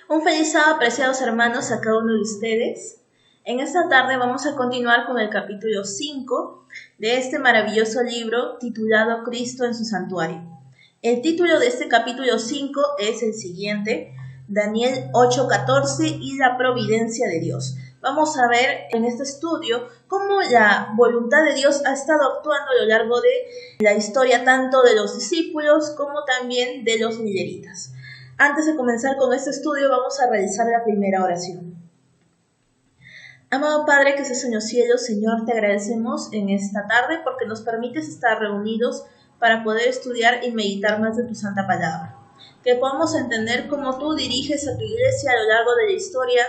Un feliz sábado, apreciados hermanos, a cada uno de ustedes. En esta tarde vamos a continuar con el capítulo 5 de este maravilloso libro titulado Cristo en su santuario. El título de este capítulo 5 es el siguiente: Daniel 8:14 y la providencia de Dios. Vamos a ver en este estudio cómo la voluntad de Dios ha estado actuando a lo largo de la historia tanto de los discípulos como también de los milleritas. Antes de comenzar con este estudio, vamos a realizar la primera oración. Amado Padre que estás en los cielos, Señor, te agradecemos en esta tarde porque nos permites estar reunidos para poder estudiar y meditar más de tu santa palabra. Que podamos entender cómo tú diriges a tu iglesia a lo largo de la historia,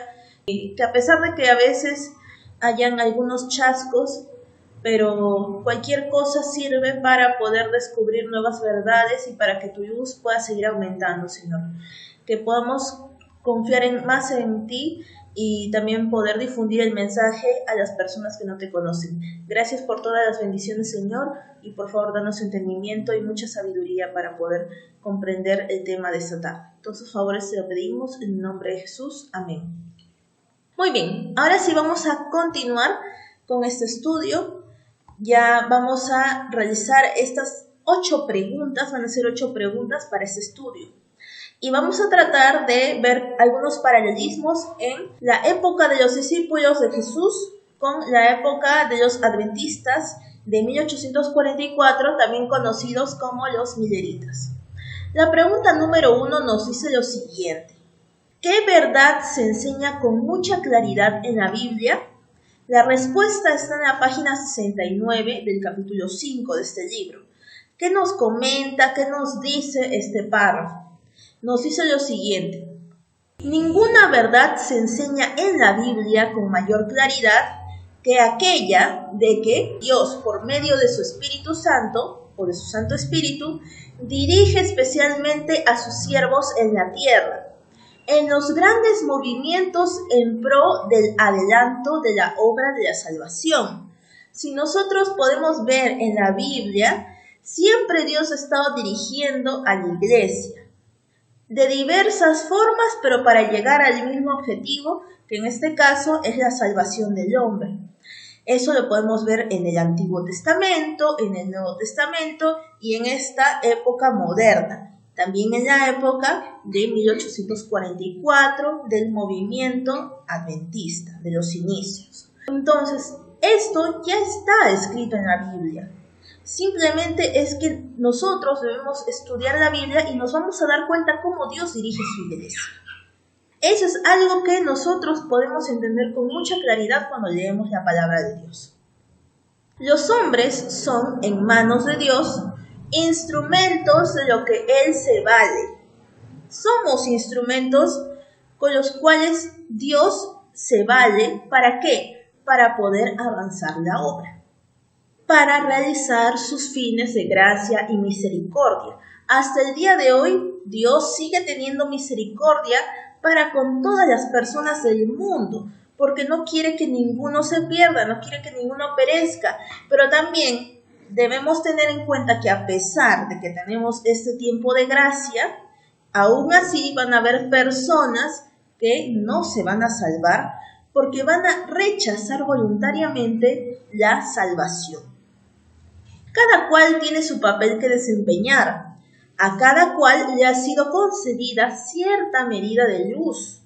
que a pesar de que a veces hayan algunos chascos, pero cualquier cosa sirve para poder descubrir nuevas verdades y para que tu luz pueda seguir aumentando, Señor. Que podamos confiar más en ti y también poder difundir el mensaje a las personas que no te conocen. Gracias por todas las bendiciones, Señor, y por favor danos entendimiento y mucha sabiduría para poder comprender el tema de esta tarde. Todos sus favores te lo pedimos en el nombre de Jesús. Amén. Muy bien, ahora sí vamos a continuar con este estudio. Ya vamos a realizar estas 8 preguntas, van a ser 8 preguntas para este estudio. Y vamos a tratar de ver algunos paralelismos en la época de los discípulos de Jesús con la época de los adventistas de 1844, también conocidos como los milleritas. La pregunta número 1 nos dice lo siguiente: ¿qué verdad se enseña con mucha claridad en la Biblia? La respuesta está en la página 69 del capítulo 5 de este libro. ¿Qué nos comenta? ¿Qué nos dice este párrafo? Nos dice lo siguiente: ninguna verdad se enseña en la Biblia con mayor claridad que aquella de que Dios, por medio de su Espíritu Santo, o de su Santo Espíritu, dirige especialmente a sus siervos en la tierra, en los grandes movimientos en pro del adelanto de la obra de la salvación. Si nosotros podemos ver en la Biblia, siempre Dios ha estado dirigiendo a la iglesia de diversas formas, pero para llegar al mismo objetivo, que en este caso es la salvación del hombre. Eso lo podemos ver en el Antiguo Testamento, en el Nuevo Testamento y en esta época moderna. También en la época de 1844 del movimiento adventista, de los inicios. Entonces, esto ya está escrito en la Biblia. Simplemente es que nosotros debemos estudiar la Biblia y nos vamos a dar cuenta cómo Dios dirige su iglesia. Eso es algo que nosotros podemos entender con mucha claridad cuando leemos la palabra de Dios. Los hombres son, en manos de Dios, instrumentos de lo que Él se vale. Somos instrumentos con los cuales Dios se vale. ¿Para qué? Para poder avanzar la obra, para realizar sus fines de gracia y misericordia. Hasta el día de hoy, Dios sigue teniendo misericordia para con todas las personas del mundo, porque no quiere que ninguno se pierda, no quiere que ninguno perezca, pero también debemos tener en cuenta que a pesar de que tenemos este tiempo de gracia, aún así van a haber personas que no se van a salvar porque van a rechazar voluntariamente la salvación. Cada cual tiene su papel que desempeñar. A cada cual le ha sido concedida cierta medida de luz,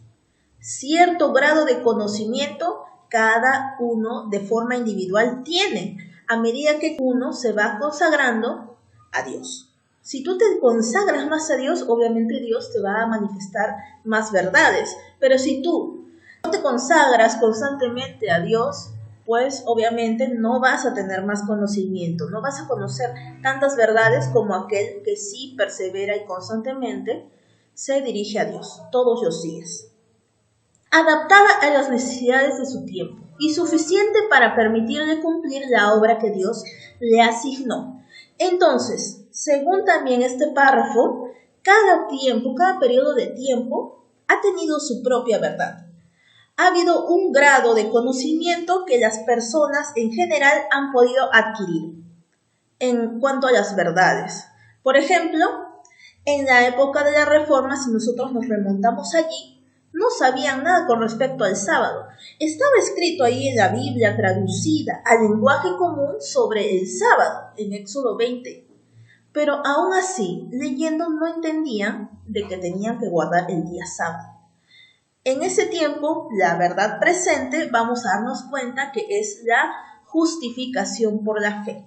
cierto grado de conocimiento, cada uno de forma individual tiene, a medida que uno se va consagrando a Dios. Si tú te consagras más a Dios, obviamente Dios te va a manifestar más verdades, pero si tú no te consagras constantemente a Dios, pues obviamente no vas a tener más conocimiento, no vas a conocer tantas verdades como aquel que sí persevera y constantemente se dirige a Dios todos los días. Adaptada a las necesidades de su tiempo y suficiente para permitirle cumplir la obra que Dios le asignó. Entonces, según también este párrafo, cada periodo de tiempo ha tenido su propia verdad. Ha habido un grado de conocimiento que las personas en general han podido adquirir en cuanto a las verdades. Por ejemplo, en la época de la Reforma, si nosotros nos remontamos allí, no sabían nada con respecto al sábado. Estaba escrito ahí en la Biblia, traducida al lenguaje común sobre el sábado, en Éxodo 20. Pero aún así, leyendo no entendían de que tenían que guardar el día sábado. En ese tiempo, la verdad presente, vamos a darnos cuenta que es la justificación por la fe.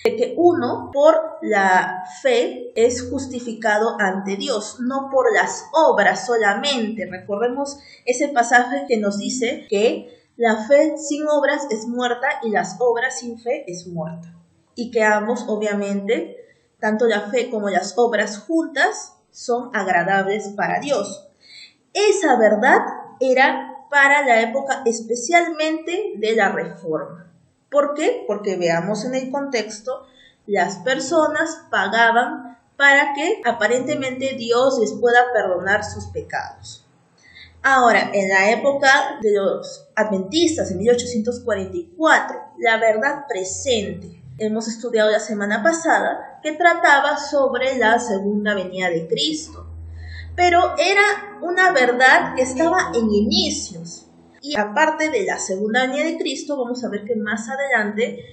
De que uno, por la fe, es justificado ante Dios, no por las obras solamente. Recordemos ese pasaje que nos dice que la fe sin obras es muerta y las obras sin fe es muerta. Y que ambos, obviamente, tanto la fe como las obras juntas, son agradables para Dios. Esa verdad era para la época especialmente de la Reforma. ¿Por qué? Porque veamos en el contexto, las personas pagaban para que aparentemente Dios les pueda perdonar sus pecados. Ahora, en la época de los adventistas, en 1844, la verdad presente, hemos estudiado la semana pasada, que trataba sobre la segunda venida de Cristo. Pero era una verdad que estaba en inicios. Y aparte de la segunda venida de Cristo, vamos a ver que más adelante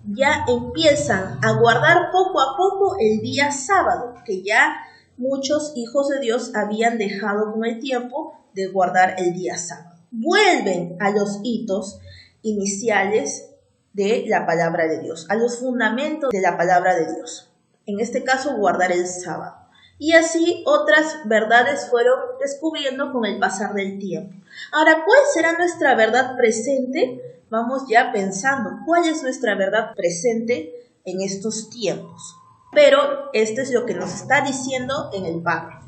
ya empiezan a guardar poco a poco el día sábado, que ya muchos hijos de Dios habían dejado con el tiempo de guardar el día sábado. Vuelven a los hitos iniciales de la palabra de Dios, a los fundamentos de la palabra de Dios. En este caso, guardar el sábado. Y así otras verdades fueron descubriendo con el pasar del tiempo. Ahora, ¿cuál será nuestra verdad presente? Vamos ya pensando, ¿cuál es nuestra verdad presente en estos tiempos? Pero esto es lo que nos está diciendo en el párrafo,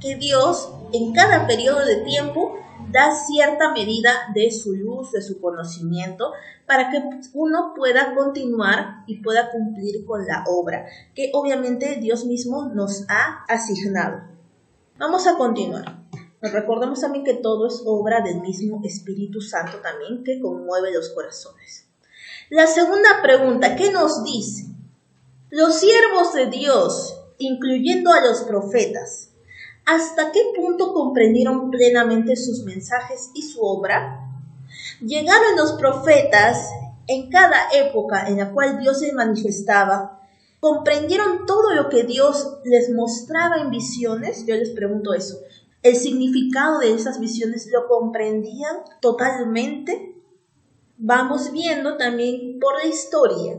que Dios en cada periodo de tiempo da cierta medida de su luz, de su conocimiento, para que uno pueda continuar y pueda cumplir con la obra que obviamente Dios mismo nos ha asignado. Vamos a continuar. Recordemos también que todo es obra del mismo Espíritu Santo también, que conmueve los corazones. La segunda pregunta, ¿qué nos dice? Los siervos de Dios, incluyendo a los profetas, ¿hasta qué punto comprendieron plenamente sus mensajes y su obra? Llegaron los profetas en cada época en la cual Dios se manifestaba. ¿Comprendieron todo lo que Dios les mostraba en visiones? Yo les pregunto eso. ¿El significado de esas visiones lo comprendían totalmente? Vamos viendo también por la historia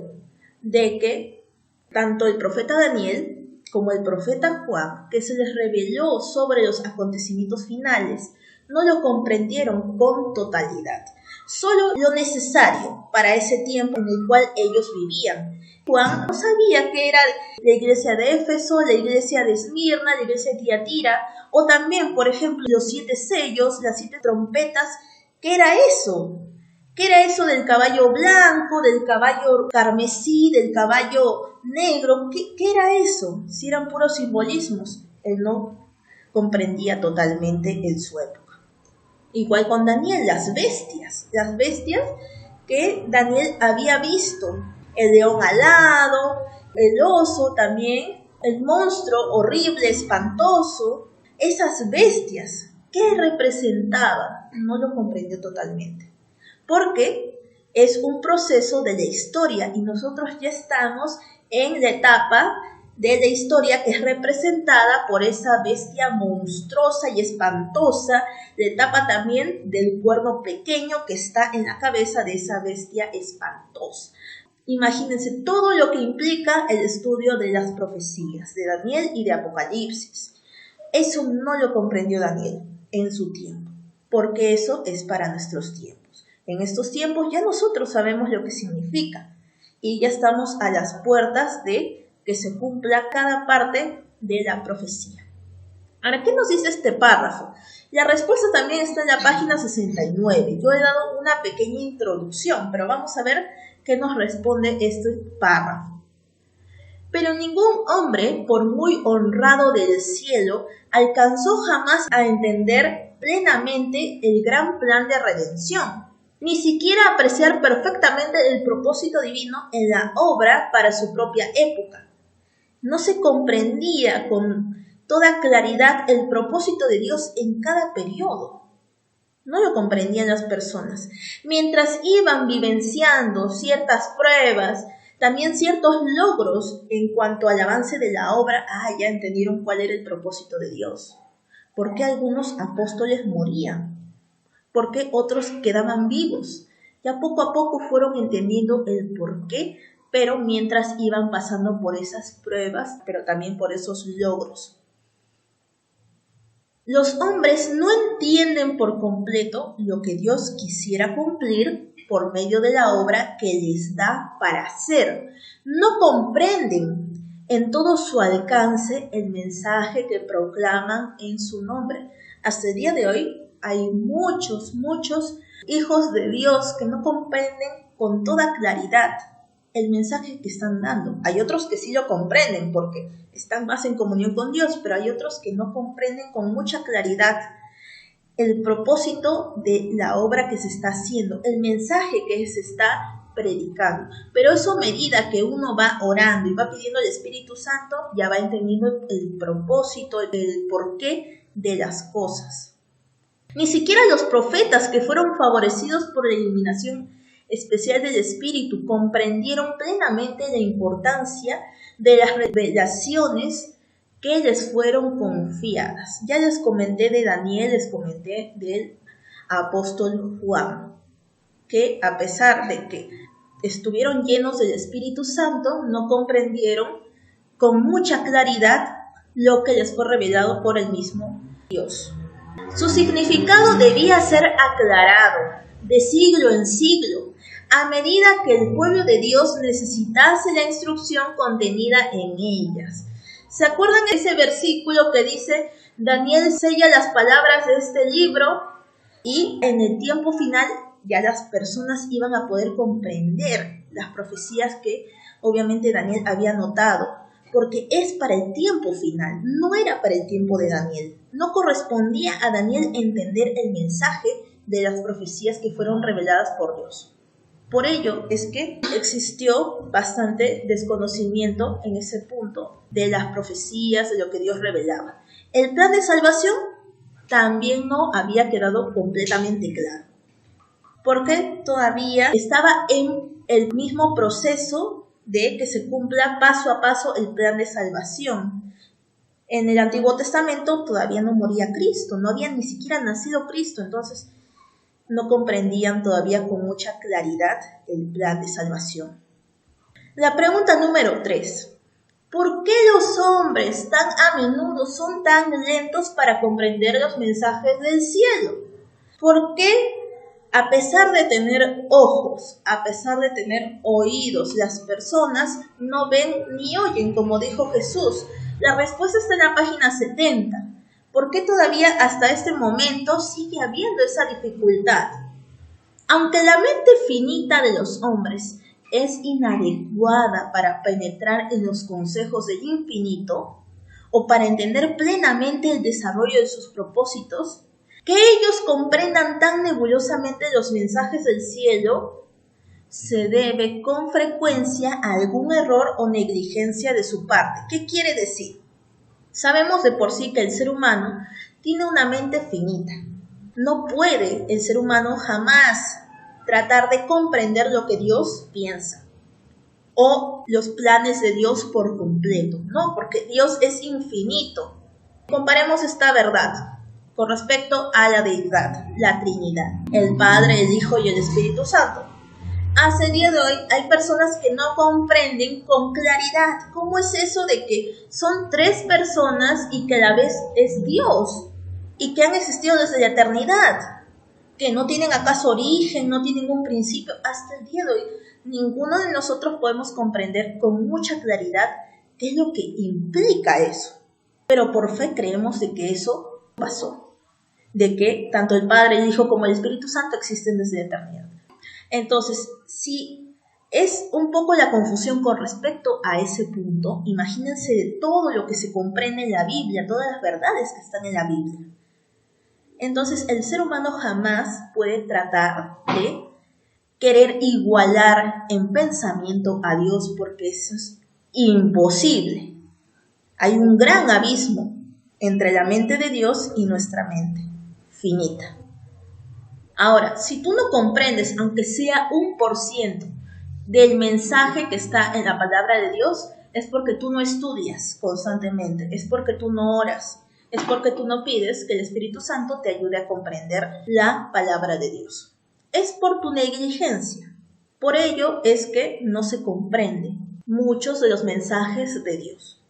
de que tanto el profeta Daniel como el profeta Juan, que se les reveló sobre los acontecimientos finales, no lo comprendieron con totalidad. Solo lo necesario para ese tiempo en el cual ellos vivían. Juan no sabía que era la iglesia de Éfeso, la iglesia de Esmirna, la iglesia de Tiatira, o también, por ejemplo, los 7 sellos, las 7 trompetas. ¿Qué era eso? ¿Qué era eso del caballo blanco, del caballo carmesí, del caballo negro? ¿Qué era eso? Si eran puros simbolismos. Él no comprendía totalmente en su época. Igual con Daniel, las bestias que Daniel había visto. El león alado, el oso también, el monstruo horrible, espantoso. Esas bestias, ¿qué representaban? No lo comprendió totalmente. Porque es un proceso de la historia y nosotros ya estamos en la etapa de la historia que es representada por esa bestia monstruosa y espantosa, la etapa también del cuerno pequeño que está en la cabeza de esa bestia espantosa. Imagínense todo lo que implica el estudio de las profecías de Daniel y de Apocalipsis. Eso no lo comprendió Daniel en su tiempo, porque eso es para nuestros tiempos. En estos tiempos ya nosotros sabemos lo que significa y ya estamos a las puertas de que se cumpla cada parte de la profecía. Ahora, ¿qué nos dice este párrafo? La respuesta también está en la página 69. Yo he dado una pequeña introducción, pero vamos a ver qué nos responde este párrafo. Pero ningún hombre, por muy honrado del cielo, alcanzó jamás a entender plenamente el gran plan de redención, ni siquiera apreciar perfectamente el propósito divino en la obra para su propia época. No se comprendía con toda claridad el propósito de Dios en cada periodo. No lo comprendían las personas. Mientras iban vivenciando ciertas pruebas, también ciertos logros en cuanto al avance de la obra, ya entendieron cuál era el propósito de Dios. ¿Por qué algunos apóstoles morían? ¿Por qué otros quedaban vivos? Ya poco a poco fueron entendiendo el por qué, pero mientras iban pasando por esas pruebas, pero también por esos logros. Los hombres no entienden por completo lo que Dios quisiera cumplir por medio de la obra que les da para hacer. No comprenden en todo su alcance el mensaje que proclaman en su nombre. Hasta el día de hoy hay muchos hijos de Dios que no comprenden con toda claridad el mensaje que están dando. Hay otros que sí lo comprenden porque están más en comunión con Dios, pero hay otros que no comprenden con mucha claridad el propósito de la obra que se está haciendo, el mensaje que se está predicando. Pero eso a medida que uno va orando y va pidiendo al Espíritu Santo, ya va entendiendo el propósito, el porqué de las cosas. Ni siquiera los profetas que fueron favorecidos por la iluminación especial del Espíritu comprendieron plenamente la importancia de las revelaciones que les fueron confiadas. Ya les comenté de Daniel, les comenté del apóstol Juan, que a pesar de que estuvieron llenos del Espíritu Santo, no comprendieron con mucha claridad lo que les fue revelado por el mismo Dios. Su significado debía ser aclarado de siglo en siglo, a medida que el pueblo de Dios necesitase la instrucción contenida en ellas. ¿Se acuerdan de ese versículo que dice, Daniel sella las palabras de este libro? Y en el tiempo final ya las personas iban a poder comprender las profecías que obviamente Daniel había notado, porque es para el tiempo final, no era para el tiempo de Daniel. No correspondía a Daniel entender el mensaje de las profecías que fueron reveladas por Dios. Por ello es que existió bastante desconocimiento en ese punto de las profecías, de lo que Dios revelaba. El plan de salvación también no había quedado completamente claro, porque todavía estaba en el mismo proceso de que se cumpla paso a paso el plan de salvación. En el Antiguo Testamento todavía no moría Cristo, no había ni siquiera nacido Cristo, entonces no comprendían todavía con mucha claridad el plan de salvación. La pregunta número 3. ¿Por qué los hombres tan a menudo son tan lentos para comprender los mensajes del cielo? ¿Por qué, a pesar de tener ojos, a pesar de tener oídos, las personas no ven ni oyen, como dijo Jesús? La respuesta está en la página 70. ¿Por qué todavía hasta este momento sigue habiendo esa dificultad? Aunque la mente finita de los hombres es inadecuada para penetrar en los consejos del infinito o para entender plenamente el desarrollo de sus propósitos, que ellos comprendan tan nebulosamente los mensajes del cielo se debe con frecuencia a algún error o negligencia de su parte. ¿Qué quiere decir? Sabemos de por sí que el ser humano tiene una mente finita. No puede el ser humano jamás tratar de comprender lo que Dios piensa o los planes de Dios por completo, ¿no? Porque Dios es infinito. Comparemos esta verdad con respecto a la deidad, la Trinidad, el Padre, el Hijo y el Espíritu Santo. Hasta el día de hoy hay personas que no comprenden con claridad cómo es eso de que son tres personas y que a la vez es Dios y que han existido desde la eternidad, que no tienen acaso origen, no tienen un principio. Hasta el día de hoy ninguno de nosotros podemos comprender con mucha claridad qué es lo que implica eso. Pero por fe creemos de que eso pasó, de que tanto el Padre, el Hijo como el Espíritu Santo existen desde la eternidad. Entonces, si es un poco la confusión con respecto a ese punto, imagínense de todo lo que se comprende en la Biblia, todas las verdades que están en la Biblia. Entonces, el ser humano jamás puede tratar de querer igualar en pensamiento a Dios, porque eso es imposible. Hay un gran abismo entre la mente de Dios y nuestra mente finita. Ahora, si tú no comprendes, aunque sea 1% del mensaje que está en la palabra de Dios, es porque tú no estudias constantemente, es porque tú no oras, es porque tú no pides que el Espíritu Santo te ayude a comprender la palabra de Dios. Es por tu negligencia. Por ello es que no se comprenden muchos de los mensajes de Dios.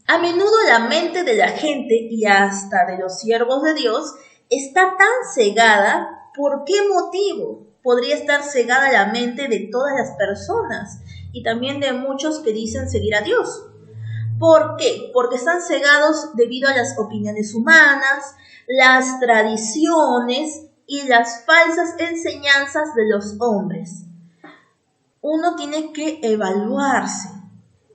A menudo la mente de la gente y hasta de los siervos de Dios está tan cegada. ¿Por qué motivo podría estar cegada la mente de todas las personas y también de muchos que dicen seguir a Dios? ¿Por qué? Porque están cegados debido a las opiniones humanas, las tradiciones y las falsas enseñanzas de los hombres. Uno tiene que evaluarse.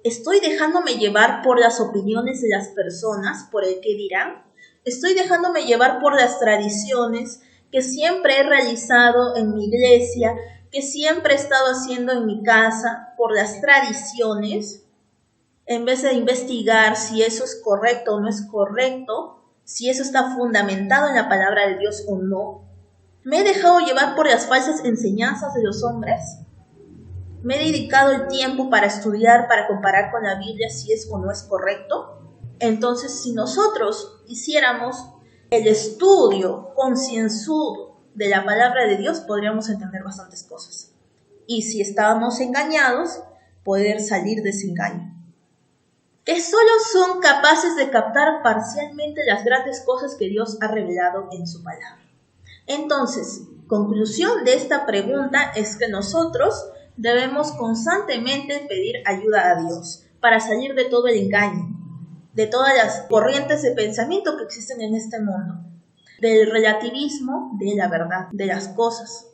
¿Estoy dejándome llevar por las opiniones de las personas, por el que dirán? ¿Estoy dejándome llevar por las tradiciones que siempre he realizado en mi iglesia, que siempre he estado haciendo en mi casa, por las tradiciones? En vez de investigar si eso es correcto o no es correcto, si eso está fundamentado en la palabra de Dios o no. ¿Me he dejado llevar por las falsas enseñanzas de los hombres? ¿Me he dedicado el tiempo para estudiar, para comparar con la Biblia si es o no es correcto? Entonces, si nosotros hiciéramos el estudio concienzudo de la palabra de Dios, podríamos entender bastantes cosas. Y si estábamos engañados, poder salir de ese engaño. Que solo son capaces de captar parcialmente las grandes cosas que Dios ha revelado en su palabra. Entonces, conclusión de esta pregunta es que nosotros debemos constantemente pedir ayuda a Dios para salir de todo el engaño, de todas las corrientes de pensamiento que existen en este mundo, del relativismo de la verdad, de las cosas.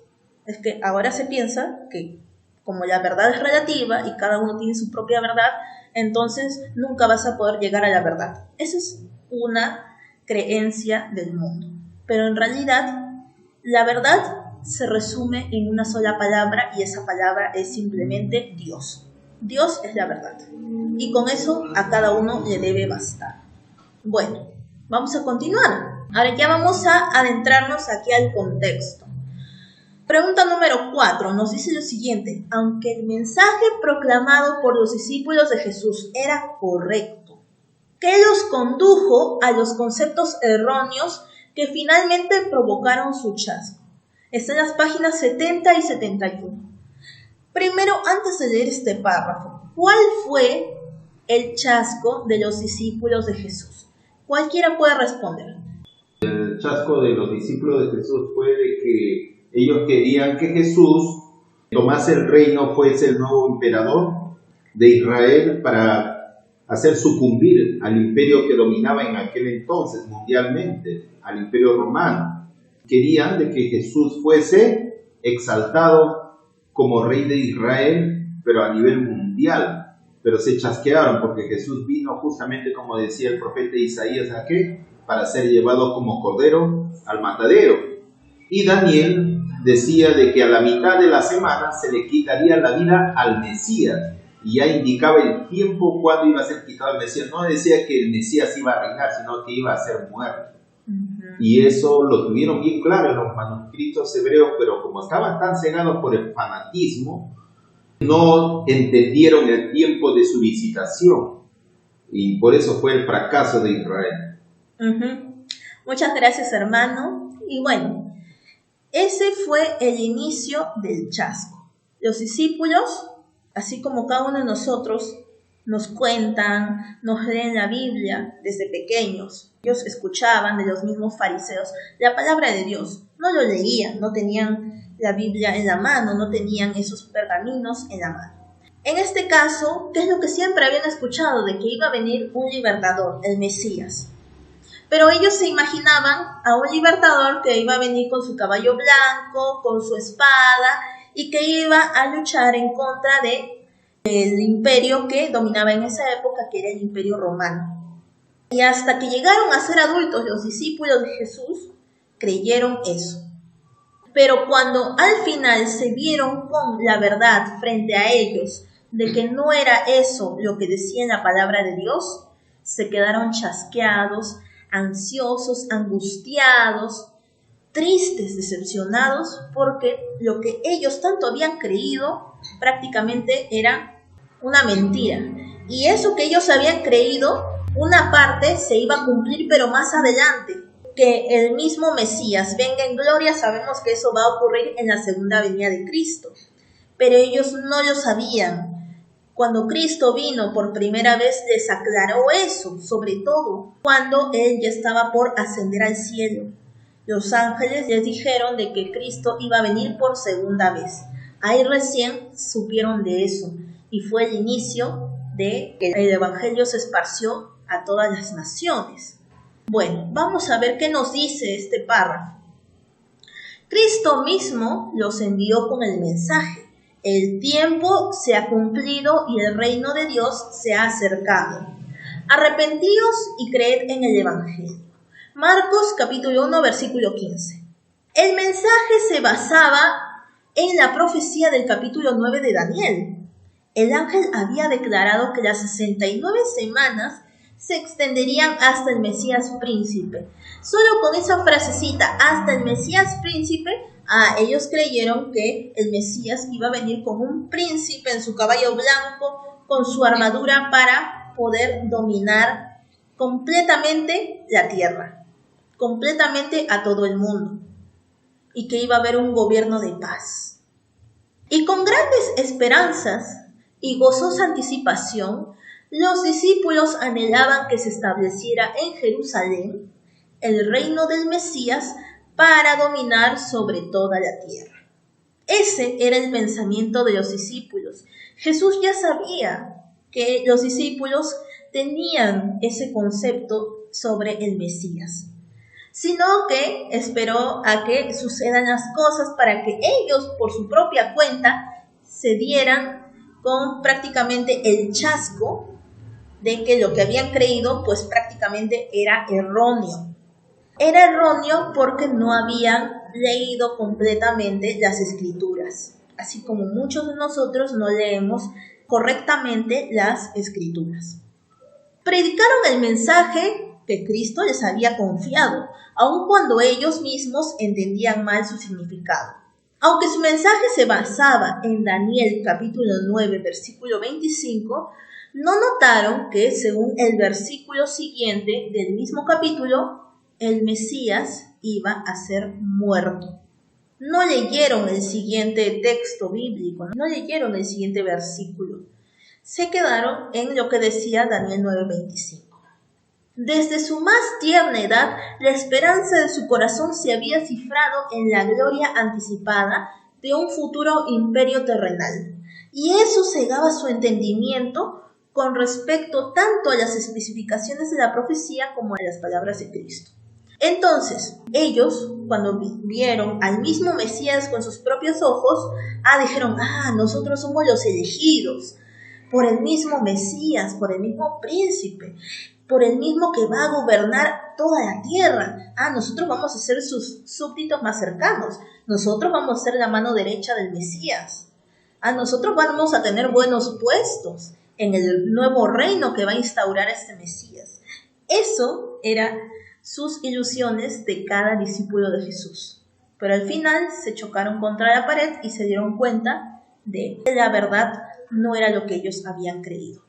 Es que ahora se piensa que como la verdad es relativa y cada uno tiene su propia verdad, entonces nunca vas a poder llegar a la verdad. Esa es una creencia del mundo. Pero en realidad, la verdad se resume en una sola palabra y esa palabra es simplemente Dios. Dios es la verdad. Y con eso a cada uno le debe bastar. Bueno, vamos a continuar. Ahora ya vamos a adentrarnos aquí al contexto. Pregunta número 4 nos dice lo siguiente: aunque el mensaje proclamado por los discípulos de Jesús era correcto, ¿qué los condujo a los conceptos erróneos que finalmente provocaron su chasco? Está en las páginas 70 y 71. Primero, antes de leer este párrafo, ¿cuál fue el chasco de los discípulos de Jesús? Cualquiera puede responder. El chasco de los discípulos de Jesús fue de que ellos querían que Jesús tomase el reino, fuese el nuevo emperador de Israel para hacer sucumbir al imperio que dominaba en aquel entonces mundialmente, al imperio romano. Querían de que Jesús fuese exaltado como rey de Israel, pero a nivel mundial. Pero se chasquearon porque Jesús vino justamente, como decía el profeta Isaías, ¿a qué? Para ser llevado como cordero al matadero. Y Daniel decía de que a la mitad de la semana se le quitaría la vida al Mesías. Y ya indicaba el tiempo cuando iba a ser quitado el Mesías. No decía que el Mesías iba a reinar, sino que iba a ser muerto. Y eso lo tuvieron bien claro en los manuscritos hebreos, pero como estaban tan cegados por el fanatismo, no entendieron el tiempo de su visitación. Y por eso fue el fracaso de Israel. Muchas gracias, hermano. Y bueno, ese fue el inicio del chasco. Los discípulos, así como cada uno de nosotros, nos cuentan, nos leen la Biblia desde pequeños. Ellos escuchaban de los mismos fariseos la palabra de Dios. No lo leían, no tenían la Biblia en la mano, no tenían esos pergaminos en la mano. En este caso, ¿qué es lo que siempre habían escuchado? De que iba a venir un libertador, el Mesías. Pero ellos se imaginaban a un libertador que iba a venir con su caballo blanco, con su espada, y que iba a luchar en contra del imperio que dominaba en esa época, que era el imperio romano. Y hasta que llegaron a ser adultos los discípulos de Jesús, creyeron eso. Pero cuando al final se vieron con la verdad frente a ellos, de que no era eso lo que decía en la palabra de Dios, se quedaron chasqueados, ansiosos, angustiados, tristes, decepcionados, porque lo que ellos tanto habían creído prácticamente era una mentira. Y eso que ellos habían creído, una parte se iba a cumplir, pero más adelante, que el mismo Mesías venga en gloria. Sabemos que eso va a ocurrir en la segunda venida de Cristo, pero ellos no lo sabían. Cuando Cristo vino por primera vez les aclaró eso, sobre todo cuando Él ya estaba por ascender al cielo. Los ángeles les dijeron de que Cristo iba a venir por segunda vez. Ahí recién supieron de eso y fue el inicio de que el Evangelio se esparció a todas las naciones. Bueno, vamos a ver qué nos dice este párrafo. Cristo mismo los envió con el mensaje: el tiempo se ha cumplido y el reino de Dios se ha acercado. Arrepentíos y creed en el Evangelio. Marcos capítulo 1, versículo 15. El mensaje se basaba en la profecía del capítulo 9 de Daniel. El ángel había declarado que las 69 semanas se extenderían hasta el Mesías príncipe. Solo con esa frasecita, hasta el Mesías príncipe, ellos creyeron que el Mesías iba a venir con un príncipe en su caballo blanco, con su armadura, para poder dominar completamente la tierra, completamente a todo el mundo, y que iba a haber un gobierno de paz. Y con grandes esperanzas y gozosa anticipación, los discípulos anhelaban que se estableciera en Jerusalén el reino del Mesías para dominar sobre toda la tierra. Ese era el pensamiento de los discípulos. Jesús ya sabía que los discípulos tenían ese concepto sobre el Mesías, sino que esperó a que sucedan las cosas para que ellos, por su propia cuenta, se dieran con prácticamente el chasco de que lo que habían creído pues prácticamente era erróneo. Era erróneo porque no habían leído completamente las Escrituras, así como muchos de nosotros no leemos correctamente las Escrituras. Predicaron el mensaje que Cristo les había confiado, aun cuando ellos mismos entendían mal su significado. Aunque su mensaje se basaba en Daniel capítulo 9, versículo 25, no notaron que, según el versículo siguiente del mismo capítulo, el Mesías iba a ser muerto. No leyeron el siguiente texto bíblico, no leyeron el siguiente versículo. Se quedaron en lo que decía Daniel 9:25. Desde su más tierna edad, la esperanza de su corazón se había cifrado en la gloria anticipada de un futuro imperio terrenal, y eso cegaba su entendimiento con respecto tanto a las especificaciones de la profecía como a las palabras de Cristo. Entonces, ellos, cuando vieron al mismo Mesías con sus propios ojos, dijeron: nosotros somos los elegidos por el mismo Mesías, por el mismo príncipe, por el mismo que va a gobernar toda la tierra. Nosotros vamos a ser sus súbditos más cercanos. Nosotros vamos a ser la mano derecha del Mesías. Nosotros vamos a tener buenos puestos en el nuevo reino que va a instaurar este Mesías. Eso eran sus ilusiones de cada discípulo de Jesús. Pero al final se chocaron contra la pared y se dieron cuenta de que la verdad no era lo que ellos habían creído.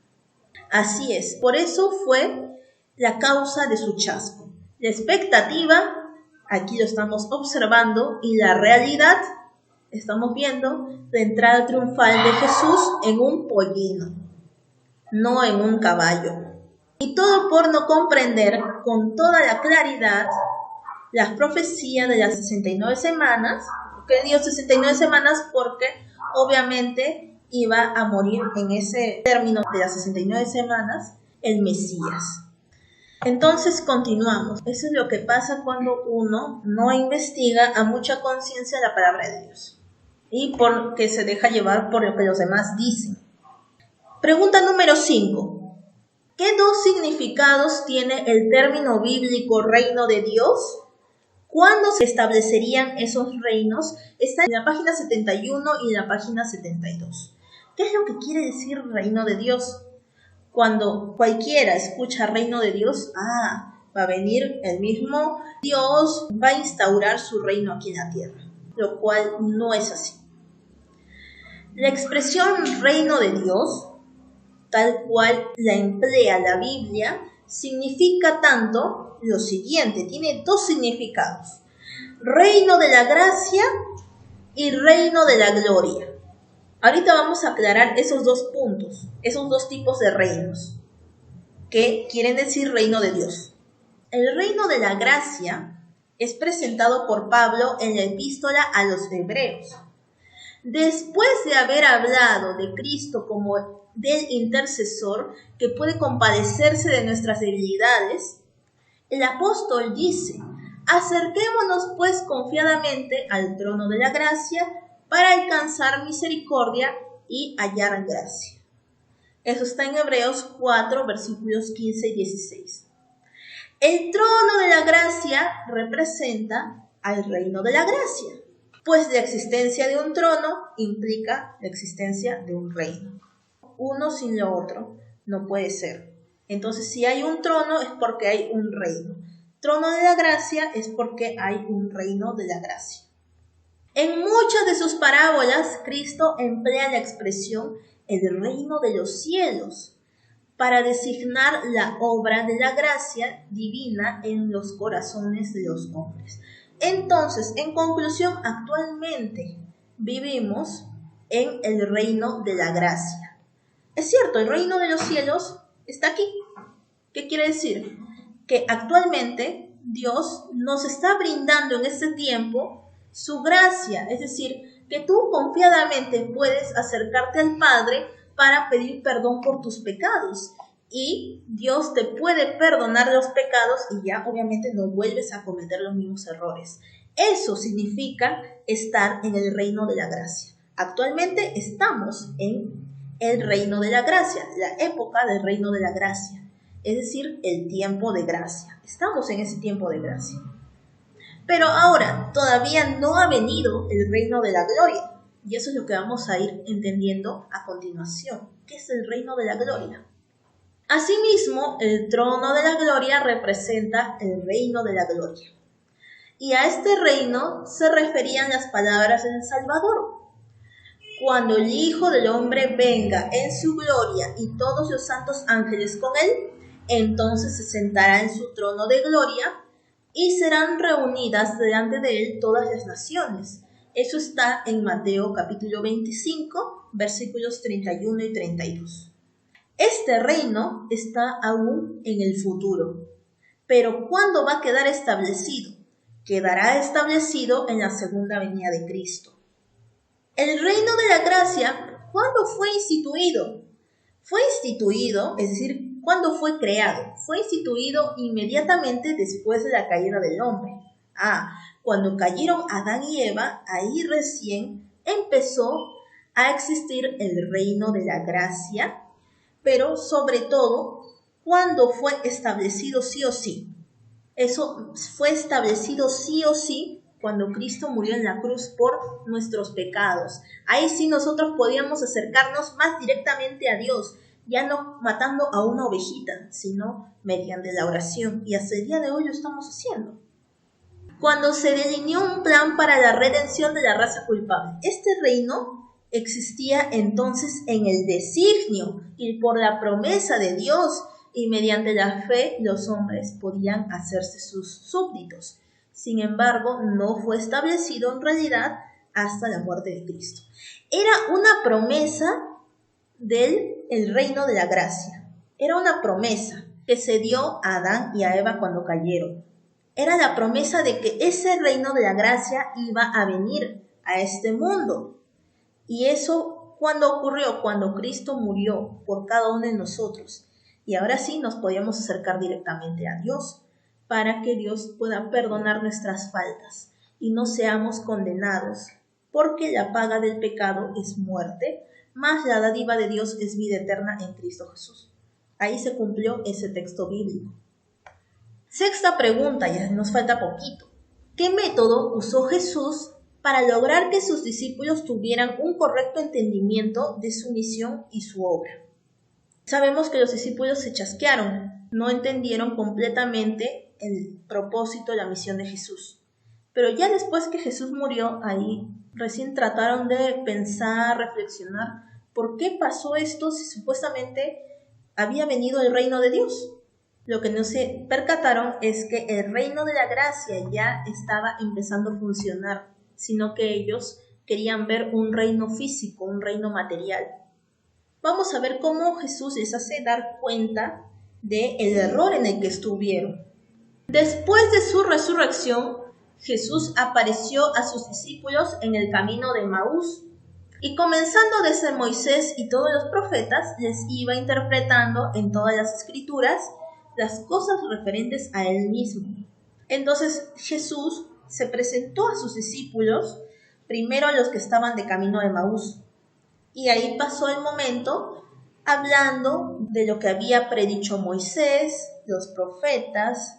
Así es, por eso fue la causa de su chasco. La expectativa, aquí lo estamos observando, y la realidad, estamos viendo la entrada triunfal de Jesús en un pollino, no en un caballo. Y todo por no comprender con toda la claridad las profecías de las 69 semanas, que dio 69 semanas porque obviamente iba a morir en ese término de las 69 semanas el Mesías. Entonces continuamos. Eso es lo que pasa cuando uno no investiga a mucha conciencia la palabra de Dios y porque se deja llevar por lo que los demás dicen. Pregunta número 5. ¿Qué dos significados tiene el término bíblico reino de Dios? ¿Cuándo se establecerían esos reinos? Está en la página 71 y en la página 72. ¿Qué es lo que quiere decir reino de Dios? Cuando cualquiera escucha reino de Dios, va a venir el mismo Dios, va a instaurar su reino aquí en la tierra, lo cual no es así. La expresión reino de Dios, tal cual la emplea la Biblia, significa tanto lo siguiente, tiene dos significados: reino de la gracia y reino de la gloria. Ahorita vamos a aclarar esos dos puntos, esos dos tipos de reinos, que quieren decir reino de Dios. El reino de la gracia es presentado por Pablo en la epístola a los Hebreos. Después de haber hablado de Cristo como del intercesor que puede compadecerse de nuestras debilidades, el apóstol dice: acerquémonos pues confiadamente al trono de la gracia para alcanzar misericordia y hallar gracia. Eso está en Hebreos 4, versículos 15 y 16. El trono de la gracia representa al reino de la gracia, pues la existencia de un trono implica la existencia de un reino. Uno sin lo otro no puede ser. Entonces, si hay un trono es porque hay un reino. Trono de la gracia es porque hay un reino de la gracia. En muchas de sus parábolas, Cristo emplea la expresión el reino de los cielos para designar la obra de la gracia divina en los corazones de los hombres. Entonces, en conclusión, actualmente vivimos en el reino de la gracia. Es cierto, el reino de los cielos está aquí. ¿Qué quiere decir? Que actualmente Dios nos está brindando en este tiempo su gracia, es decir, que tú confiadamente puedes acercarte al Padre para pedir perdón por tus pecados, y Dios te puede perdonar los pecados y ya obviamente no vuelves a cometer los mismos errores. Eso significa estar en el reino de la gracia. Actualmente estamos en el reino de la gracia, la época del reino de la gracia, es decir, el tiempo de gracia. Estamos en ese tiempo de gracia. Pero ahora todavía no ha venido el reino de la gloria. Y eso es lo que vamos a ir entendiendo a continuación. ¿Qué es el reino de la gloria? Asimismo, el trono de la gloria representa el reino de la gloria. Y a este reino se referían las palabras del Salvador. Cuando el Hijo del Hombre venga en su gloria y todos los santos ángeles con él, entonces se sentará en su trono de gloria y serán reunidas delante de él todas las naciones. Eso está en Mateo capítulo 25, versículos 31 y 32. Este reino está aún en el futuro, pero ¿cuándo va a quedar establecido? Quedará establecido en la segunda venida de Cristo. El reino de la gracia, ¿cuándo fue instituido? Fue instituido, es decir, ¿cuándo fue creado? Fue instituido inmediatamente después de la caída del hombre. Cuando cayeron Adán y Eva, ahí recién empezó a existir el reino de la gracia, pero sobre todo, ¿cuándo fue establecido sí o sí? Eso fue establecido sí o sí cuando Cristo murió en la cruz por nuestros pecados. Ahí sí nosotros podíamos acercarnos más directamente a Dios, ya no matando a una ovejita, sino mediante la oración. Y hasta el día de hoy lo estamos haciendo. Cuando se delineó un plan para la redención de la raza culpable, este reino existía entonces en el designio y por la promesa de Dios, y mediante la fe los hombres podían hacerse sus súbditos. Sin embargo, no fue establecido en realidad hasta la muerte de Cristo. Era una promesa del reino de la gracia. Era una promesa que se dio a Adán y a Eva cuando cayeron. Era la promesa de que ese reino de la gracia iba a venir a este mundo. Y eso, ¿cuándo ocurrió? Cuando Cristo murió por cada uno de nosotros. Y ahora sí nos podíamos acercar directamente a Dios para que Dios pueda perdonar nuestras faltas y no seamos condenados, porque la paga del pecado es muerte, mas la dádiva de Dios es vida eterna en Cristo Jesús. Ahí se cumplió ese texto bíblico. Sexta pregunta, ya nos falta poquito. ¿Qué método usó Jesús para lograr que sus discípulos tuvieran un correcto entendimiento de su misión y su obra? Sabemos que los discípulos se chasquearon no entendieron completamente el propósito, la misión de Jesús. Pero ya después que Jesús murió, ahí recién trataron de pensar, reflexionar, ¿por qué pasó esto si supuestamente había venido el reino de Dios? Lo que no se percataron es que el reino de la gracia ya estaba empezando a funcionar, sino que ellos querían ver un reino físico, un reino material. Vamos a ver cómo Jesús les hace dar cuenta del error en el que estuvieron. Después de su resurrección, Jesús apareció a sus discípulos en el camino de Emaús, y comenzando desde Moisés y todos los profetas, les iba interpretando en todas las escrituras las cosas referentes a él mismo. Entonces Jesús se presentó a sus discípulos, primero a los que estaban de camino de Emaús, y ahí pasó el momento hablando de lo que había predicho Moisés, los profetas,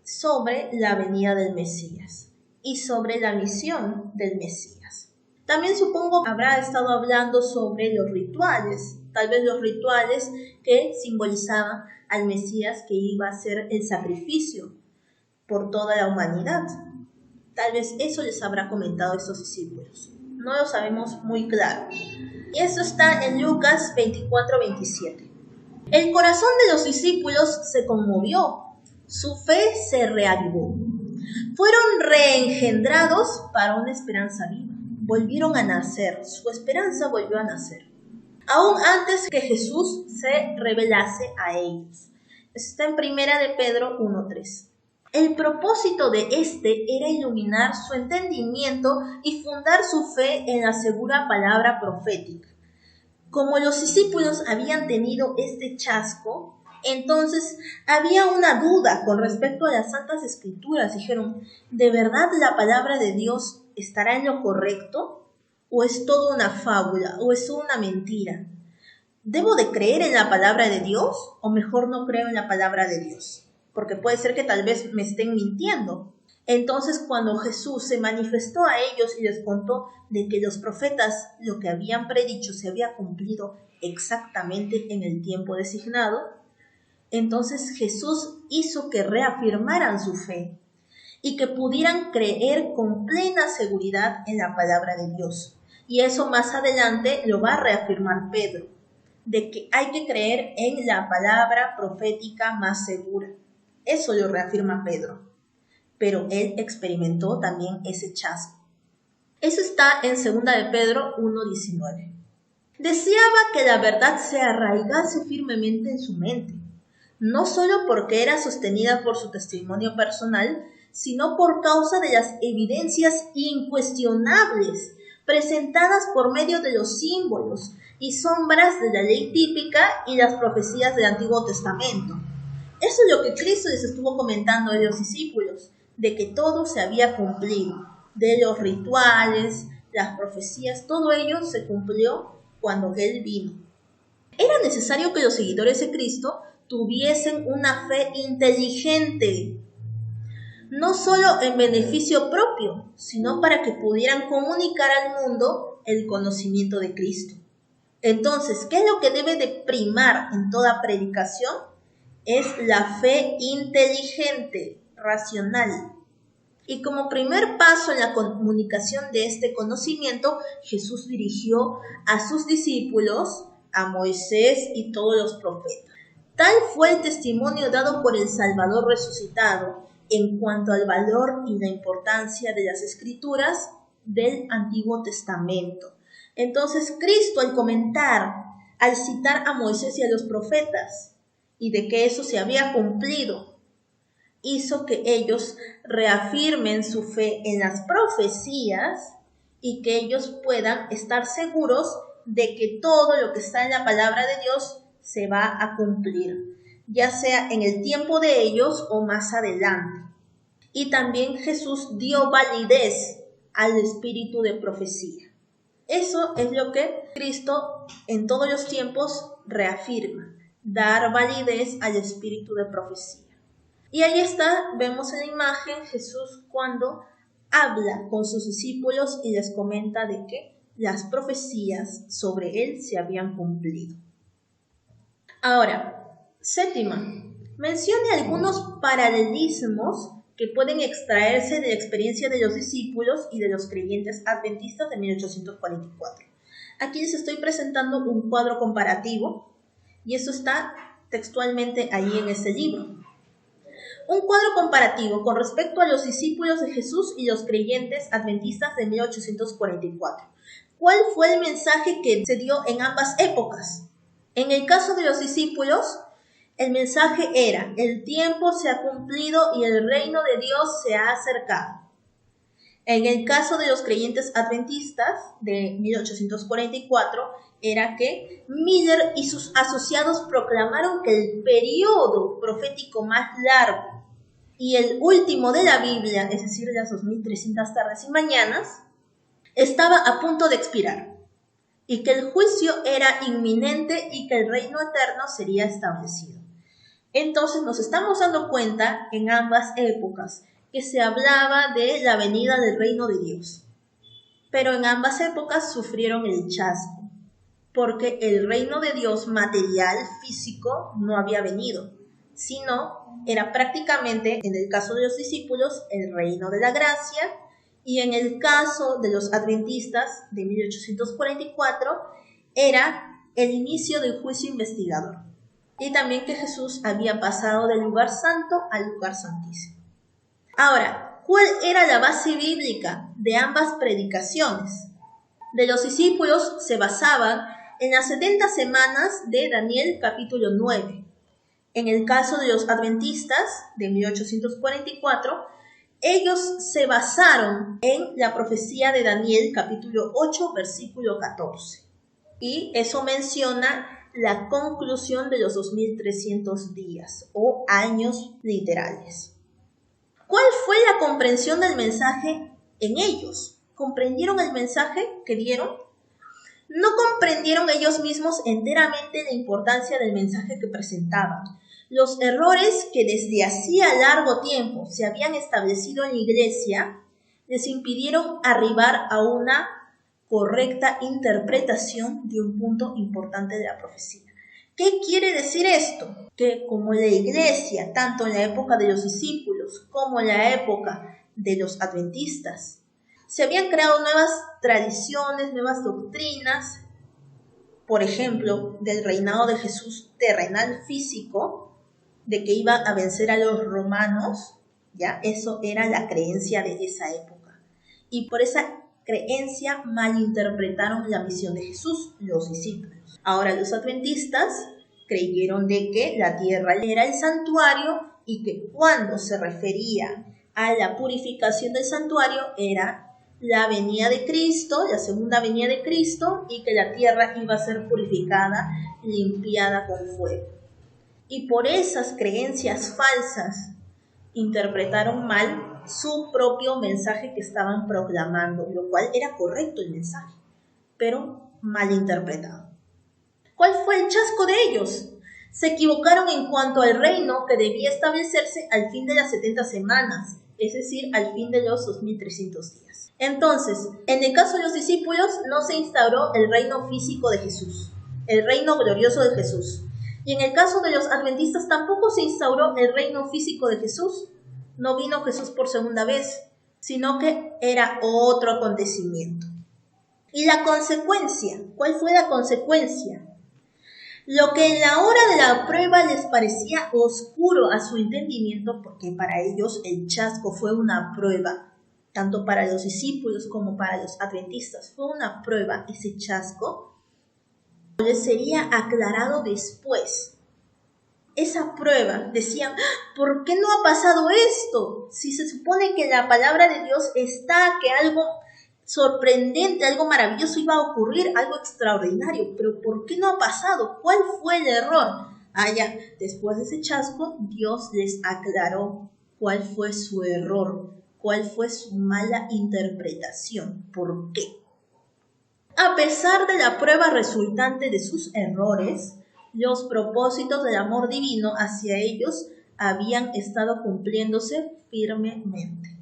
sobre la venida del Mesías y sobre la misión del Mesías. También supongo habrá estado hablando sobre los rituales, tal vez los rituales que simbolizaban al Mesías que iba a hacer el sacrificio por toda la humanidad. Tal vez eso les habrá comentado a estos discípulos. No lo sabemos muy claro. Y eso está en Lucas 24-27. El corazón de los discípulos se conmovió, su fe se reavivó. Fueron reengendrados para una esperanza viva. Volvieron a nacer, su esperanza volvió a nacer. Aún antes que Jesús se revelase a ellos. Está en 1 de Pedro 1:3. El propósito de este era iluminar su entendimiento y fundar su fe en la segura palabra profética. Como los discípulos habían tenido este chasco, entonces había una duda con respecto a las Santas Escrituras. Dijeron, ¿de verdad la palabra de Dios estará en lo correcto? ¿O es todo una fábula? ¿O es una mentira? ¿Debo de creer en la palabra de Dios? ¿O mejor no creo en la palabra de Dios? Porque puede ser que tal vez me estén mintiendo. Entonces, cuando Jesús se manifestó a ellos y les contó de que los profetas lo que habían predicho se había cumplido exactamente en el tiempo designado, entonces Jesús hizo que reafirmaran su fe y que pudieran creer con plena seguridad en la palabra de Dios. Y eso más adelante lo va a reafirmar Pedro, de que hay que creer en la palabra profética más segura. Eso lo reafirma Pedro. Pero él experimentó también ese chasco. Eso está en 2 de Pedro 1:19. Deseaba que la verdad se arraigase firmemente en su mente, no solo porque era sostenida por su testimonio personal, sino por causa de las evidencias incuestionables presentadas por medio de los símbolos y sombras de la ley típica y las profecías del Antiguo Testamento. Eso es lo que Cristo les estuvo comentando a los discípulos, de que todo se había cumplido, de los rituales, las profecías, todo ello se cumplió cuando Él vino. Era necesario que los seguidores de Cristo tuviesen una fe inteligente, no solo en beneficio propio, sino para que pudieran comunicar al mundo el conocimiento de Cristo. Entonces, ¿qué es lo que debe de primar en toda predicación? Es la fe inteligente, racional. Y como primer paso en la comunicación de este conocimiento, Jesús dirigió a sus discípulos, a Moisés y todos los profetas. Tal fue el testimonio dado por el Salvador resucitado en cuanto al valor y la importancia de las Escrituras del Antiguo Testamento. Entonces, Cristo, al comentar, al citar a Moisés y a los profetas, y de que eso se había cumplido, hizo que ellos reafirmen su fe en las profecías y que ellos puedan estar seguros de que todo lo que está en la palabra de Dios se va a cumplir, ya sea en el tiempo de ellos o más adelante. Y también Jesús dio validez al espíritu de profecía. Eso es lo que Cristo en todos los tiempos reafirma, dar validez al espíritu de profecía. Y ahí está, vemos en la imagen Jesús cuando habla con sus discípulos y les comenta de que las profecías sobre él se habían cumplido. Ahora, séptima, mencione algunos paralelismos que pueden extraerse de la experiencia de los discípulos y de los creyentes adventistas de 1844. Aquí les estoy presentando un cuadro comparativo y eso está textualmente ahí en este libro. Un cuadro comparativo con respecto a los discípulos de Jesús y los creyentes adventistas de 1844. ¿Cuál fue el mensaje que se dio en ambas épocas? En el caso de los discípulos, el mensaje era: el tiempo se ha cumplido y el reino de Dios se ha acercado. En el caso de los creyentes adventistas de 1844, era que Miller y sus asociados proclamaron que el periodo profético más largo y el último de la Biblia, es decir, las 2300 tardes y mañanas, estaba a punto de expirar y que el juicio era inminente y que el reino eterno sería establecido. Entonces nos estamos dando cuenta en ambas épocas que se hablaba de la venida del reino de Dios. Pero en ambas épocas sufrieron el chasco, porque el reino de Dios material, físico, no había venido, sino era prácticamente, en el caso de los discípulos, el reino de la gracia, y en el caso de los adventistas de 1844, era el inicio del juicio investigador. Y también que Jesús había pasado del lugar santo al lugar santísimo. Ahora, ¿cuál era la base bíblica de ambas predicaciones? De los discípulos se basaban en las 70 semanas de Daniel capítulo 9. En el caso de los adventistas de 1844, ellos se basaron en la profecía de Daniel capítulo 8 versículo 14. Y eso menciona la conclusión de los 2300 días o años literales. ¿Cuál fue la comprensión del mensaje en ellos? ¿Comprendieron el mensaje que dieron? No comprendieron ellos mismos enteramente la importancia del mensaje que presentaban. Los errores que desde hacía largo tiempo se habían establecido en la iglesia les impidieron arribar a una correcta interpretación de un punto importante de la profecía. ¿Qué quiere decir esto? Que como la iglesia, tanto en la época de los discípulos como en la época de los adventistas, se habían creado nuevas tradiciones, nuevas doctrinas, por ejemplo, del reinado de Jesús terrenal físico, de que iba a vencer a los romanos, ¿ya? Eso era la creencia de esa época. Y por esa creencia malinterpretaron la misión de Jesús, los discípulos. Ahora los adventistas creyeron de que la tierra era el santuario y que cuando se refería a la purificación del santuario era la venida de Cristo, la segunda venida de Cristo, y que la tierra iba a ser purificada, limpiada con fuego. Y por esas creencias falsas interpretaron mal su propio mensaje que estaban proclamando, lo cual era correcto el mensaje, pero mal interpretado. ¿Cuál fue el chasco de ellos? Se equivocaron en cuanto al reino que debía establecerse al fin de las 70 semanas, es decir, al fin de los 2300 días. Entonces, en el caso de los discípulos no se instauró el reino físico de Jesús, el reino glorioso de Jesús. Y en el caso de los adventistas tampoco se instauró el reino físico de Jesús. No vino Jesús por segunda vez, sino que era otro acontecimiento. ¿Y la consecuencia? ¿Cuál fue la consecuencia? Lo que en la hora de la prueba les parecía oscuro a su entendimiento, porque para ellos el chasco fue una prueba, tanto para los discípulos como para los adventistas, fue una prueba ese chasco, les sería aclarado después. Esa prueba, decían, ¿por qué no ha pasado esto? Si se supone que la palabra de Dios está, que algo sorprendente, algo maravilloso iba a ocurrir, algo extraordinario, pero ¿por qué no ha pasado? ¿Cuál fue el error? Ya, después de ese chasco, Dios les aclaró cuál fue su error, cuál fue su mala interpretación, ¿por qué? A pesar de la prueba resultante de sus errores, los propósitos del amor divino hacia ellos habían estado cumpliéndose firmemente.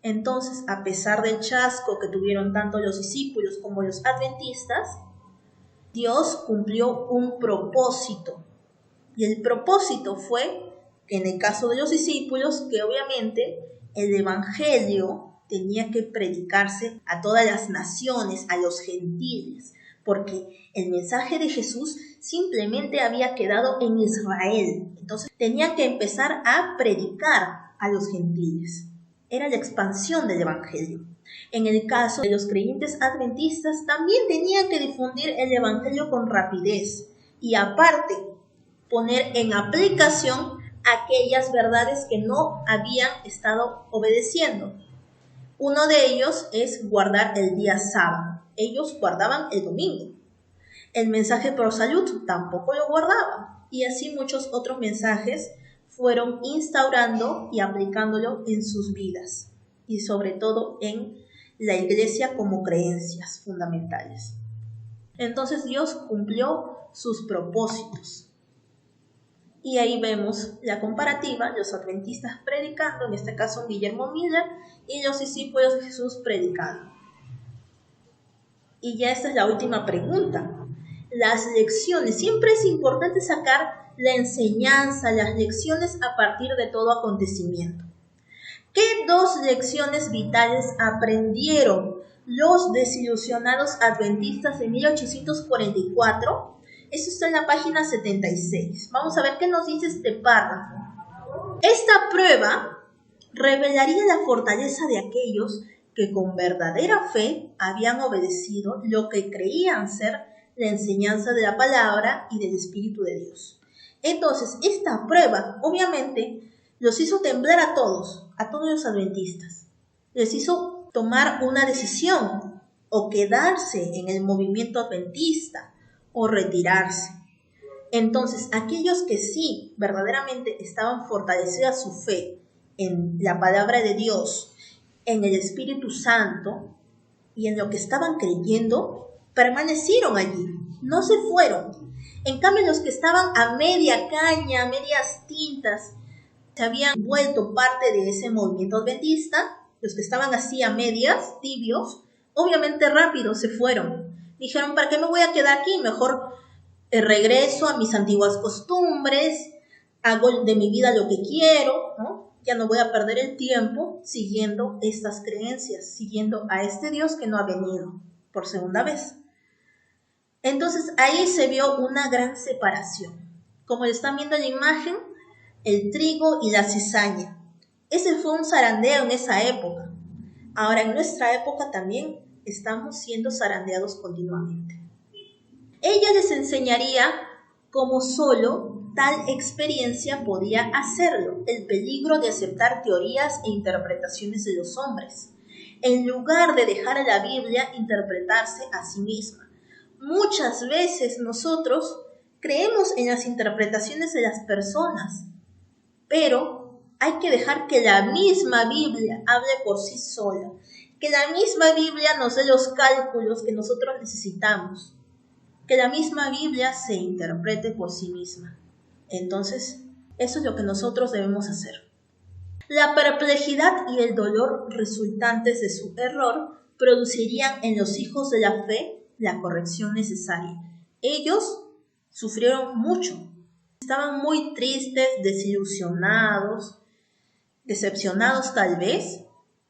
Entonces, a pesar del chasco que tuvieron tanto los discípulos como los adventistas, Dios cumplió un propósito. Y el propósito fue que en el caso de los discípulos, que obviamente el evangelio tenía que predicarse a todas las naciones, a los gentiles, porque el mensaje de Jesús simplemente había quedado en Israel. Entonces tenían que empezar a predicar a los gentiles. Era la expansión del evangelio. En el caso de los creyentes adventistas, también tenían que difundir el evangelio con rapidez y aparte poner en aplicación aquellas verdades que no habían estado obedeciendo. Uno de ellos es guardar el día sábado. Ellos guardaban el domingo. El mensaje pro salud tampoco lo guardaban. Y así muchos otros mensajes fueron instaurando y aplicándolo en sus vidas. Y sobre todo en la iglesia como creencias fundamentales. Entonces Dios cumplió sus propósitos. Y ahí vemos la comparativa, los adventistas predicando, en este caso Guillermo Miller, y los discípulos de Jesús predicando. Y ya esta es la última pregunta. Las lecciones, siempre es importante sacar la enseñanza, las lecciones a partir de todo acontecimiento. ¿Qué dos lecciones vitales aprendieron los desilusionados adventistas en 1844? Eso está en la página 76. Vamos a ver qué nos dice este párrafo. Esta prueba revelaría la fortaleza de aquellos que con verdadera fe habían obedecido lo que creían ser la enseñanza de la palabra y del Espíritu de Dios. Entonces, esta prueba, obviamente, los hizo temblar a todos los adventistas. Les hizo tomar una decisión, o quedarse en el movimiento adventista, o retirarse. Entonces, aquellos que sí verdaderamente estaban fortalecida su fe en la palabra de Dios, en el Espíritu Santo y en lo que estaban creyendo, permanecieron allí, no se fueron. En cambio, los que estaban a media caña, a medias tintas, se habían vuelto parte de ese movimiento adventista, los que estaban así a medias, tibios, obviamente rápido se fueron. Dijeron, ¿para qué me voy a quedar aquí? Mejor regreso a mis antiguas costumbres, hago de mi vida lo que quiero, ¿no? Ya no voy a perder el tiempo siguiendo estas creencias, siguiendo a este Dios que no ha venido por segunda vez. Entonces ahí se vio una gran separación. Como están viendo en la imagen, el trigo y la cizaña. Ese fue un zarandeo en esa época. Ahora en nuestra época también estamos siendo zarandeados continuamente. Ella les enseñaría cómo solo tal experiencia podía hacerlo, el peligro de aceptar teorías e interpretaciones de los hombres, en lugar de dejar a la Biblia interpretarse a sí misma. Muchas veces nosotros creemos en las interpretaciones de las personas, pero hay que dejar que la misma Biblia hable por sí sola, que la misma Biblia nos dé los cálculos que nosotros necesitamos, que la misma Biblia se interprete por sí misma. Entonces, eso es lo que nosotros debemos hacer. La perplejidad y el dolor resultantes de su error producirían en los hijos de la fe la corrección necesaria. Ellos sufrieron mucho, estaban muy tristes, desilusionados, decepcionados tal vez,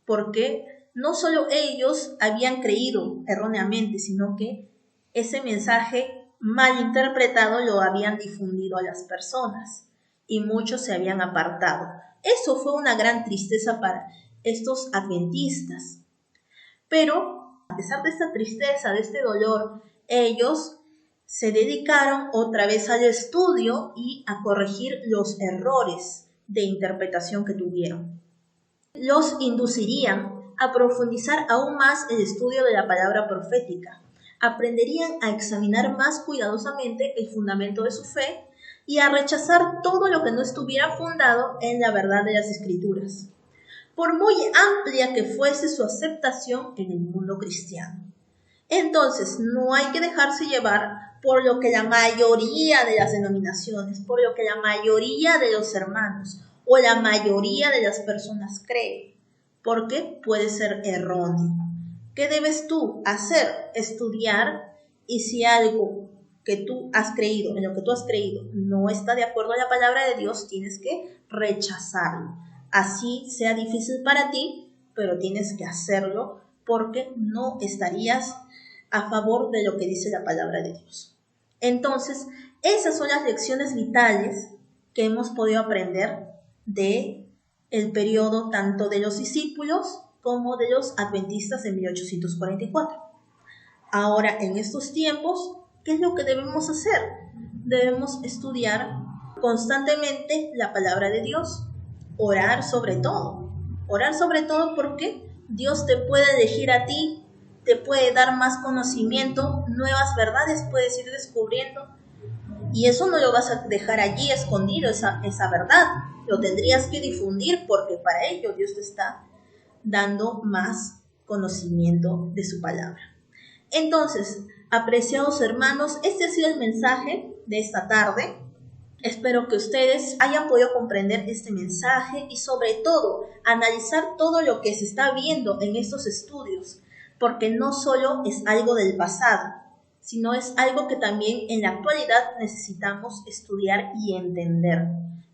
porque no solo ellos habían creído erróneamente, sino que ese mensaje mal interpretado lo habían difundido a las personas y muchos se habían apartado. Eso fue una gran tristeza para estos adventistas. Pero a pesar de esta tristeza, de este dolor, ellos se dedicaron otra vez al estudio y a corregir los errores de interpretación que tuvieron. Los inducirían a profundizar aún más el estudio de la palabra profética. Aprenderían a examinar más cuidadosamente el fundamento de su fe y a rechazar todo lo que no estuviera fundado en la verdad de las Escrituras, por muy amplia que fuese su aceptación en el mundo cristiano. Entonces, no hay que dejarse llevar por lo que la mayoría de las denominaciones, por lo que la mayoría de los hermanos o la mayoría de las personas creen, porque puede ser erróneo. ¿Qué debes tú hacer? Estudiar, y si algo que tú has creído, en lo que tú has creído, no está de acuerdo a la palabra de Dios, tienes que rechazarlo. Así sea difícil para ti, pero tienes que hacerlo porque no estarías a favor de lo que dice la palabra de Dios. Entonces, esas son las lecciones vitales que hemos podido aprender de el periodo tanto de los discípulos como de los adventistas en 1844. Ahora, en estos tiempos, ¿qué es lo que debemos hacer? Debemos estudiar constantemente la palabra de Dios, orar sobre todo porque Dios te puede elegir a ti, te puede dar más conocimiento, nuevas verdades puedes ir descubriendo, y eso no lo vas a dejar allí escondido, esa verdad, lo tendrías que difundir porque para ello Dios te está dando más conocimiento de su palabra. Entonces, apreciados hermanos, este ha sido el mensaje de esta tarde. Espero que ustedes hayan podido comprender este mensaje y sobre todo analizar todo lo que se está viendo en estos estudios, porque no solo es algo del pasado, sino es algo que también en la actualidad necesitamos estudiar y entender,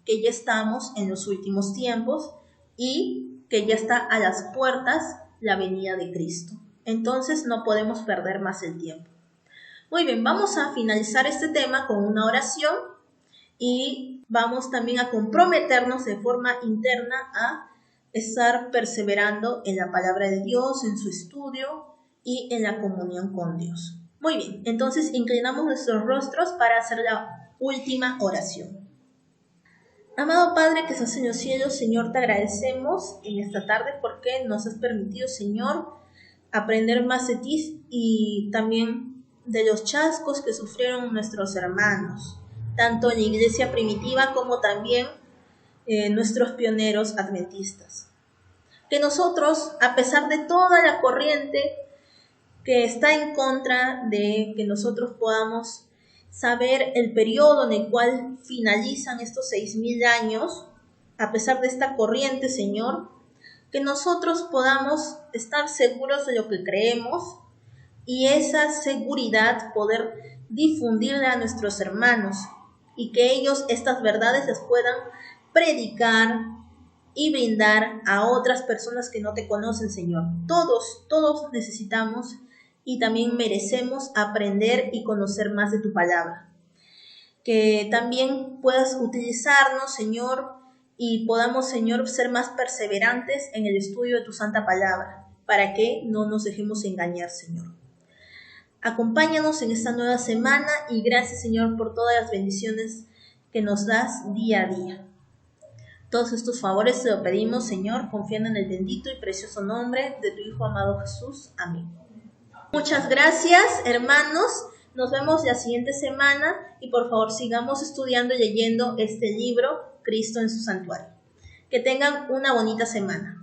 que ya estamos en los últimos tiempos y que ya está a las puertas la venida de Cristo. Entonces no podemos perder más el tiempo. Muy bien, vamos a finalizar este tema con una oración y vamos también a comprometernos de forma interna a estar perseverando en la palabra de Dios, en su estudio y en la comunión con Dios. Muy bien, entonces inclinamos nuestros rostros para hacer la última oración. Amado Padre que estás en los cielos, Señor, te agradecemos en esta tarde porque nos has permitido, Señor, aprender más de ti y también de los chascos que sufrieron nuestros hermanos, tanto en la iglesia primitiva como también nuestros pioneros adventistas. Que nosotros, a pesar de toda la corriente que está en contra de que nosotros podamos saber el periodo en el cual finalizan estos 6,000 años, a pesar de esta corriente, Señor, que nosotros podamos estar seguros de lo que creemos y esa seguridad poder difundirla a nuestros hermanos y que ellos estas verdades las puedan predicar y brindar a otras personas que no te conocen, Señor. Todos necesitamos y también merecemos aprender y conocer más de tu palabra. Que también puedas utilizarnos, Señor, y podamos, Señor, ser más perseverantes en el estudio de tu santa palabra, para que no nos dejemos engañar, Señor. Acompáñanos en esta nueva semana y gracias, Señor, por todas las bendiciones que nos das día a día. Todos estos favores te lo pedimos, Señor, confiando en el bendito y precioso nombre de tu Hijo amado Jesús. Amén. Muchas gracias, hermanos. Nos vemos la siguiente semana y por favor sigamos estudiando y leyendo este libro, Cristo en su santuario. Que tengan una bonita semana.